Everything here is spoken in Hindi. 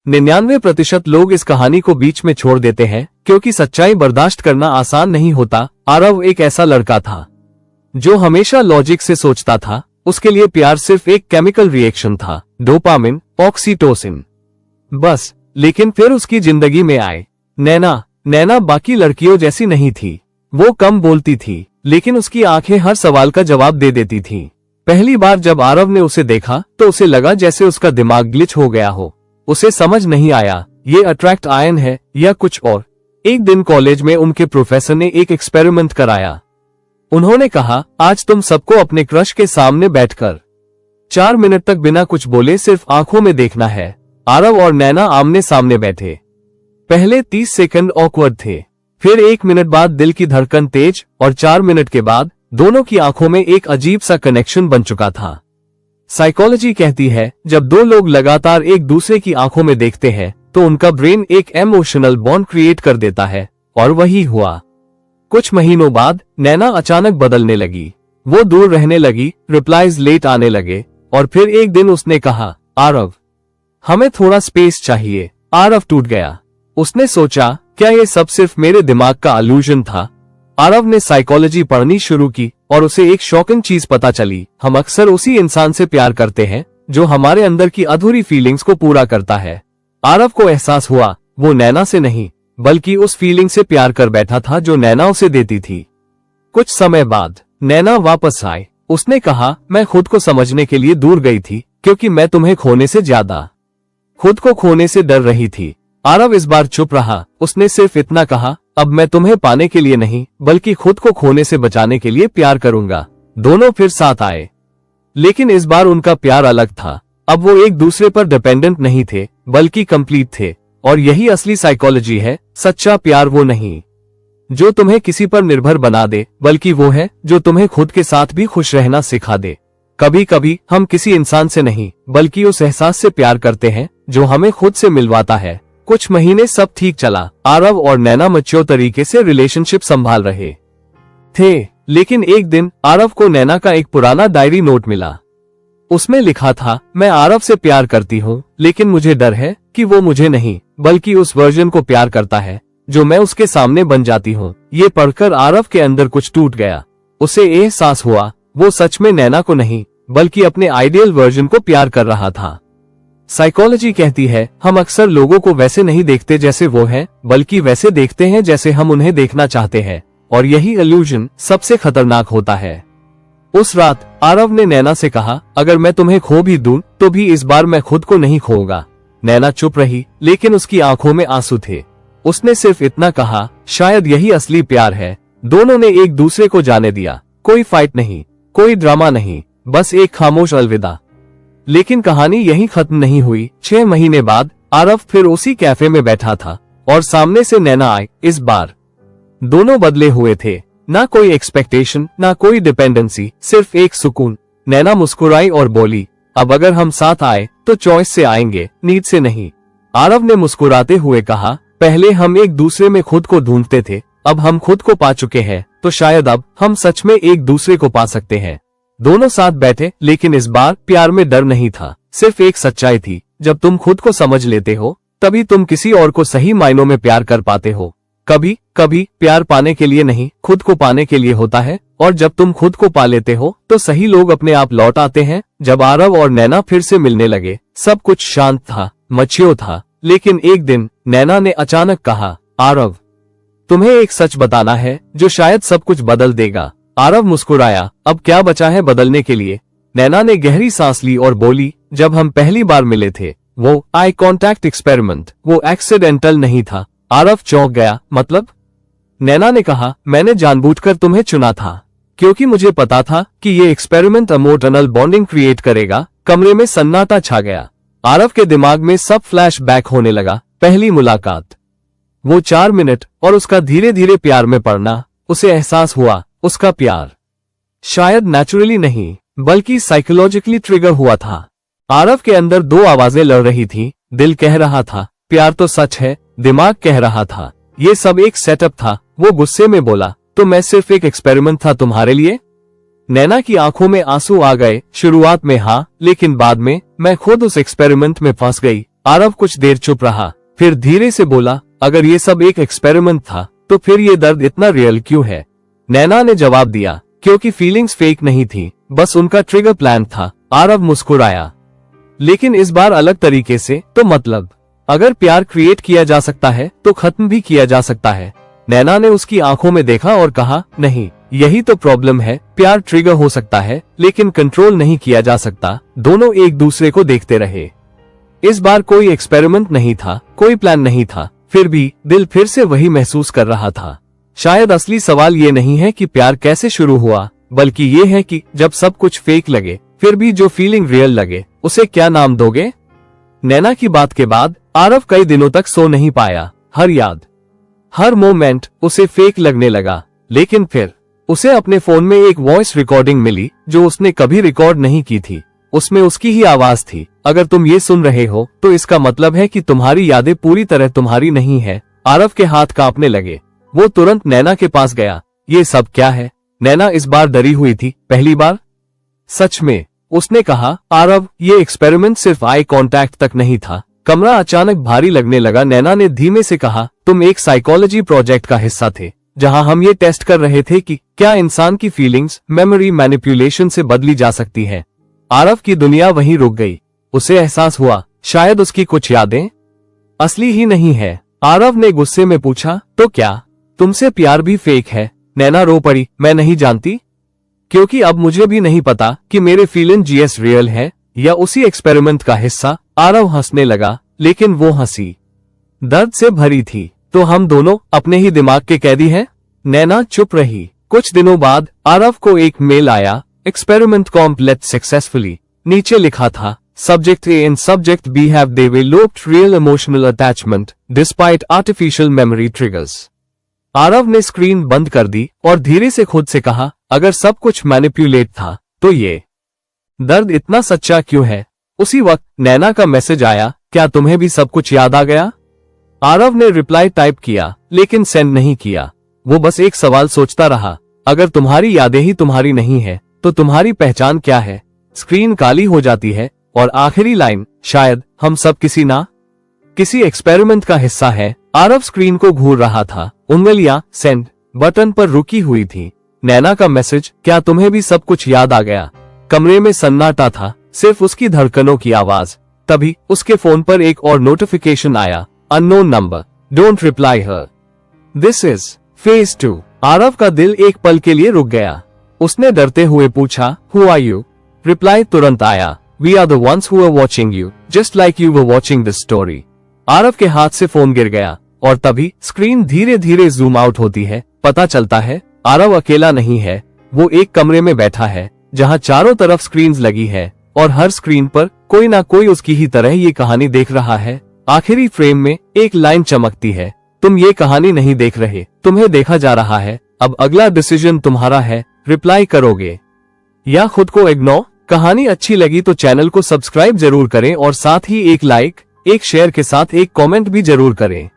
99% लोग इस कहानी को बीच में छोड़ देते हैं क्योंकि सच्चाई बर्दाश्त करना आसान नहीं होता। आरव एक ऐसा लड़का था जो हमेशा लॉजिक से सोचता था। उसके लिए प्यार सिर्फ एक केमिकल रिएक्शन था, डोपामिन, ऑक्सीटोसिन, बस। लेकिन फिर उसकी जिंदगी में आए नैना। नैना बाकी लड़कियों जैसी नहीं थी। वो कम बोलती थी, लेकिन उसकी आंखें हर सवाल का जवाब दे देती थीं। पहली बार जब आरव ने उसे देखा तो उसे लगा जैसे उसका दिमाग ग्लिच हो गया हो। उसे समझ नहीं आया ये अट्रैक्ट आयन है या कुछ और। एक दिन कॉलेज में उनके प्रोफेसर ने एक एक्सपेरिमेंट कराया। उन्होंने कहा, आज तुम सबको अपने क्रश के सामने बैठकर 4 मिनट तक बिना कुछ बोले सिर्फ आंखों में देखना है। आरव और नैना आमने सामने बैठे। पहले 30 सेकंड ऑकवर्ड थे, फिर 1 मिनट बाद दिल की धड़कन तेज, और 4 मिनट के बाद दोनों की आंखों में एक अजीब सा कनेक्शन बन चुका था। साइकोलॉजी कहती है जब दो लोग लगातार एक दूसरे की आंखों में देखते हैं तो उनका ब्रेन एक इमोशनल बॉन्ड क्रिएट कर देता है, और वही हुआ। कुछ महीनों बाद नैना अचानक बदलने लगी। वो दूर रहने लगी, रिप्लाईज लेट आने लगे, और फिर एक दिन उसने कहा, आरव हमें थोड़ा स्पेस चाहिए। आरव टूट गया। उसने सोचा, क्या ये सब सिर्फ मेरे दिमाग का इल्यूजन था? आरव ने साइकोलॉजी पढ़नी शुरू की और उसे एक शॉकिंग चीज पता चली। हम अक्सर उसी इंसान से प्यार करते हैं जो हमारे अंदर की अधूरी फीलिंग्स को पूरा करता है। आरव को एहसास हुआ वो नैना से नहीं बल्कि उस फीलिंग से प्यार कर बैठा था जो नैना उसे देती थी। कुछ समय बाद नैना वापस आई। उसने कहा, मैं खुद को समझने के लिए दूर गई थी क्योंकि मैं तुम्हें खोने से ज्यादा खुद को खोने से डर रही थी। आरव इस बार चुप रहा। उसने सिर्फ इतना कहा, अब मैं तुम्हें पाने के लिए नहीं बल्कि खुद को खोने से बचाने के लिए प्यार करूंगा। दोनों फिर साथ आए, लेकिन इस बार उनका प्यार अलग था। अब वो एक दूसरे पर डिपेंडेंट नहीं थे बल्कि कंप्लीट थे। और यही असली साइकोलॉजी है। सच्चा प्यार वो नहीं जो तुम्हें किसी पर निर्भर बना दे, बल्कि वो है जो तुम्हें खुद के साथ भी खुश रहना सिखा दे। कभी कभी हम किसी इंसान से नहीं बल्कि उस एहसास से प्यार करते हैं जो हमें खुद से मिलवाता है। कुछ महीने सब ठीक चला। आरव और नैना मैच्योर तरीके से रिलेशनशिप संभाल रहे थे, लेकिन एक दिन आरव को नैना का एक पुराना डायरी नोट मिला। उसमें लिखा था, मैं आरव से प्यार करती हूँ, लेकिन मुझे डर है कि वो मुझे नहीं बल्कि उस वर्जन को प्यार करता है जो मैं उसके सामने बन जाती हूँ। ये पढ़कर आरव के अंदर कुछ टूट गया। उसे एहसास हुआ वो सच में नैना को नहीं बल्कि अपने आइडियल वर्जन को प्यार कर रहा था। साइकोलॉजी कहती है हम अक्सर लोगों को वैसे नहीं देखते जैसे वो हैं, बल्कि वैसे देखते हैं जैसे हम उन्हें देखना चाहते हैं, और यही इल्यूजन सबसे खतरनाक होता है। उस रात आरव ने नैना से कहा, अगर मैं तुम्हें खो भी दूं तो भी इस बार मैं खुद को नहीं खोऊंगा। नैना चुप रही, लेकिन उसकी आंखों में आंसू थे। उसने सिर्फ इतना कहा, शायद यही असली प्यार है। दोनों ने एक दूसरे को जाने दिया। कोई फाइट नहीं, कोई ड्रामा नहीं, बस एक खामोश अलविदा। लेकिन कहानी यहीं खत्म नहीं हुई। 6 महीने बाद आरव फिर उसी कैफे में बैठा था और सामने से नैना आई। इस बार दोनों बदले हुए थे। ना कोई एक्सपेक्टेशन, ना कोई डिपेंडेंसी, सिर्फ एक सुकून। नैना मुस्कुराई और बोली, अब अगर हम साथ आए तो चॉइस से आएंगे, नीड से नहीं। आरव ने मुस्कुराते हुए कहा, पहले हम एक दूसरे में खुद को ढूंढते थे, अब हम खुद को पा चुके हैं, तो शायद अब हम सच में एक दूसरे को पा सकते हैं। दोनों साथ बैठे, लेकिन इस बार प्यार में डर नहीं था, सिर्फ एक सच्चाई थी। जब तुम खुद को समझ लेते हो तभी तुम किसी और को सही मायनों में प्यार कर पाते हो। कभी कभी प्यार पाने के लिए नहीं, खुद को पाने के लिए होता है, और जब तुम खुद को पा लेते हो तो सही लोग अपने आप लौट आते हैं। जब आरव और नैना फिर से मिलने लगे, सब कुछ शांत था, मैच्योर था। लेकिन एक दिन नैना ने अचानक कहा, आरव तुम्हें एक सच बताना है जो शायद सब कुछ बदल देगा। आरव मुस्कुराया, अब क्या बचा है बदलने के लिए? नैना ने गहरी सांस ली और बोली, जब हम पहली बार मिले थे वो आई कॉन्टैक्ट एक्सपेरिमेंट वो एक्सीडेंटल नहीं था। आरव चौंक गया, मतलब? नैना ने कहा, मैंने जानबूझकर तुम्हें चुना था क्योंकि मुझे पता था कि ये एक्सपेरिमेंट इमोशनल बॉन्डिंग क्रिएट करेगा। कमरे में सन्नाटा छा गया। आरव के दिमाग में सब फ्लैश बैक होने लगा। पहली मुलाकात, वो 4 मिनट और उसका धीरे धीरे प्यार में पड़ना। उसे एहसास हुआ उसका प्यार शायद नेचुरली नहीं बल्कि साइकोलॉजिकली ट्रिगर हुआ था। आरव के अंदर 2 आवाजें लड़ रही थी। दिल कह रहा था प्यार तो सच है, दिमाग कह रहा था ये सब एक सेटअप था। वो गुस्से में बोला, तो मैं सिर्फ एक एक्सपेरिमेंट था तुम्हारे लिए? नैना की आंखों में आंसू आ गए। शुरुआत में हाँ, लेकिन बाद में मैं खुद उस एक्सपेरिमेंट में फंस गई। आरव कुछ देर चुप रहा, फिर धीरे से बोला, अगर ये सब एक एक्सपेरिमेंट था तो फिर ये दर्द इतना रियल क्यों है? नैना ने जवाब दिया, क्योंकि फीलिंग्स फेक नहीं थी, बस उनका ट्रिगर प्लान था। आरव मुस्कुराया, लेकिन इस बार अलग तरीके से। तो मतलब अगर प्यार क्रिएट किया जा सकता है तो खत्म भी किया जा सकता है। नैना ने उसकी आंखों में देखा और कहा, नहीं, यही तो प्रॉब्लम है। प्यार ट्रिगर हो सकता है लेकिन कंट्रोल नहीं किया जा सकता। दोनों एक दूसरे को देखते रहे। इस बार कोई एक्सपेरिमेंट नहीं था, कोई प्लान नहीं था, फिर भी दिल फिर से वही महसूस कर रहा था। शायद असली सवाल ये नहीं है कि प्यार कैसे शुरू हुआ, बल्कि ये है कि जब सब कुछ फेक लगे फिर भी जो फीलिंग रियल लगे उसे क्या नाम दोगे? नैना की बात के बाद आरव कई दिनों तक सो नहीं पाया। हर याद, हर मोमेंट उसे फेक लगने लगा। लेकिन फिर उसे अपने फोन में एक वॉइस रिकॉर्डिंग मिली जो उसने कभी रिकॉर्ड नहीं की थी। उसमें उसकी ही आवाज थी, अगर तुम ये सुन रहे हो तो इसका मतलब है कि तुम्हारी यादें पूरी तरह तुम्हारी नहीं है। आरव के हाथ कांपने लगे। वो तुरंत नैना के पास गया। ये सब क्या है? नैना इस बार डरी हुई थी, पहली बार। सच में? उसने कहा, आरव, ये एक्सपेरिमेंट सिर्फ आई कांटेक्ट तक नहीं था। कमरा अचानक भारी लगने लगा। नैना ने धीमे से कहा, तुम एक साइकोलॉजी प्रोजेक्ट का हिस्सा थे जहां हम ये टेस्ट कर रहे थे कि क्या इंसान की फीलिंग्स मेमोरी मैनिपुलेशन से बदली जा सकती है। आरव की दुनिया वहीं रुक गई। उसे एहसास हुआ शायद उसकी कुछ यादें असली ही नहीं है। आरव ने गुस्से में पूछा, तो क्या तुमसे प्यार भी फेक है? नैना रो पड़ी, मैं नहीं जानती, क्योंकि अब मुझे भी नहीं पता कि मेरे फीलिंग जीएस रियल है या उसी एक्सपेरिमेंट का हिस्सा। आरव हंसने लगा, लेकिन वो हंसी दर्द से भरी थी। तो हम दोनों अपने ही दिमाग के कैदी हैं? नैना चुप रही। कुछ दिनों बाद आरव को एक मेल आया, एक्सपेरिमेंट कॉम्प्लीट सक्सेसफुली। नीचे लिखा था, subject A and subject B have developed real emotional attachment despite artificial memory triggers. Aarav ने स्क्रीन बंद कर दी और धीरे से खुद से कहा, अगर सब कुछ मैनिपुलेट था तो ये दर्द इतना सच्चा क्यों है? उसी वक्त नैना का मैसेज आया, क्या तुम्हें भी सब कुछ याद आ गया? आरव ने रिप्लाई टाइप किया, लेकिन सेंड नहीं किया। वो बस एक सवाल सोचता रहा, अगर तुम्हारी यादें ही तुम्हारी नहीं है तो तुम्हारी पहचान क्या है? स्क्रीन काली हो जाती है और आखिरी लाइन, शायद हम सब किसी एक्सपेरिमेंट का हिस्सा है। आरव स्क्रीन को घूर रहा था। उंगलियां सेंड बटन पर रुकी हुई थी। नैना का मैसेज, क्या तुम्हें भी सब कुछ याद आ गया? कमरे में सन्नाटा था, सिर्फ उसकी धड़कनों की आवाज। तभी उसके फोन पर एक और नोटिफिकेशन आया, unknown number, don't reply her, this is phase 2। Aarav का दिल एक पल के लिए रुक गया। उसने डरते हुए पूछा, हु आर यू? रिप्लाई तुरंत आया, we are the ones who are watching you, just like you were watching this story. Aarav के हाथ से फोन गिर गया और तभी स्क्रीन धीरे धीरे जूम आउट होती है। पता चलता है आरव अकेला नहीं है। वो एक कमरे में बैठा है जहां चारों तरफ स्क्रीन्स लगी है और हर स्क्रीन पर कोई ना कोई उसकी ही तरह ये कहानी देख रहा है। आखिरी फ्रेम में एक लाइन चमकती है, तुम ये कहानी नहीं देख रहे, तुम्हें देखा जा रहा है। अब अगला डिसीजन तुम्हारा है, रिप्लाई करोगे या खुद को इग्नोर? कहानी अच्छी लगी तो चैनल को सब्सक्राइब जरूर करें और साथ ही एक लाइक, एक शेयर के साथ एक कमेंट भी जरूर करें।